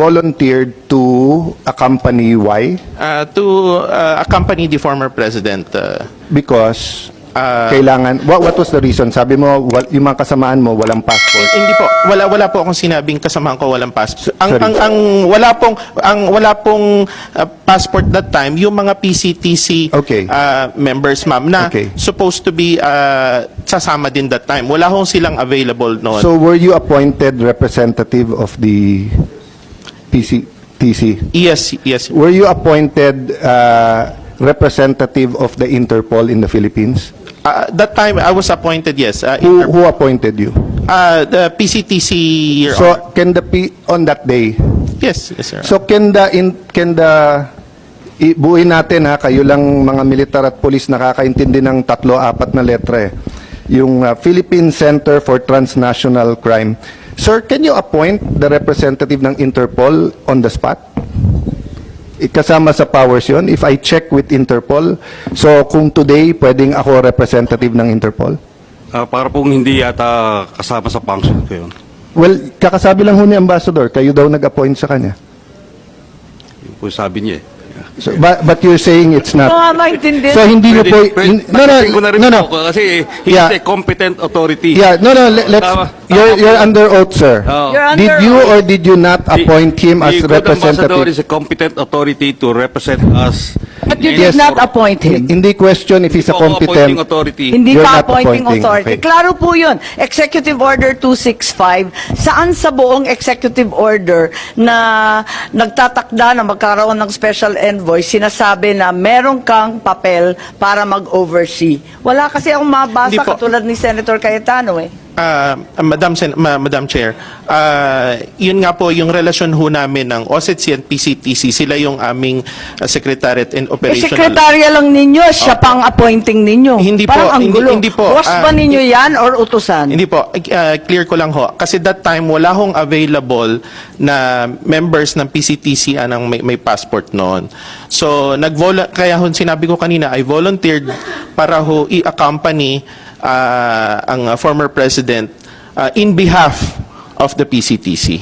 volunteered to accompany why? To accompany the former president. Because kailangan, what was the reason? Sabi mo, yung mga kasamaan mo, walang passport. Hindi po, wala po akong sinabing kasamahan ko walang passport. Sorry. Wala pong passport that time, yung mga PCTC Okay. members, ma'am, na Okay. supposed to be sasama din that time. Wala hong silang available noon. So were you appointed representative of the PCTC? Yes. Were you appointed representative of the Interpol in the Philippines? That time, I was appointed, yes. Who appointed you? The PCTC, Your Honor. So can on that day? Yes, sir. So ibuin natin ha, kayo lang mga militar at polis nakakaintindi ng 3-4 na letra eh. Yung Philippine Center for Transnational Crime. Sir, can you appoint the representative ng Interpol on the spot? Kasama sa powers yun, if I check with Interpol. So kung today, pwedeng ako representative ng Interpol? Para pong hindi yata kasama sa function ko yun. Well, kakasabi lang ho ni Ambassador, kayo daw nag-appoint sa kanya. Yung po sabi niya eh. So, but you're saying it's not. maintindihan. So hindi niyo po, Pwede ko na rin no. po, kasi he's Yeah. a competent authority. Yeah, no, let's, you're under oath, sir. Oh. You're Did under you oath. or did you not appoint him as The good ambassador representative? is a competent authority to represent us. But you Yes. did not appoint him. Hindi question if he's a Appointing competent. authority. Hindi You're pa not appointing appointing, authority. okay. Klaro po yun. Executive Order 265. Saan sa buong executive order na nagtatakda na magkaroon ng special envoy, sinasabi na meron kang papel para mag-oversee? Wala kasi akong mabasa Hindi po. katulad ni Senator Cayetano eh. Madam Chair, yun nga po yung relasyon ho namin ng OSCE at PCTC, sila yung aming Secretariat and Eh, Operational. sekretarya lang ninyo, siya pang appointing ninyo. Hindi po, Parang ang hindi- gulo. hindi po. Boss ba ninyo yan or utusan? Hindi po, clear ko lang ho. Kasi that time, wala hong available na members ng PCTC anang may passport noon. So, kaya ho sinabi ko kanina, I volunteered para ho i-accompany ang former president in behalf of the PCTC.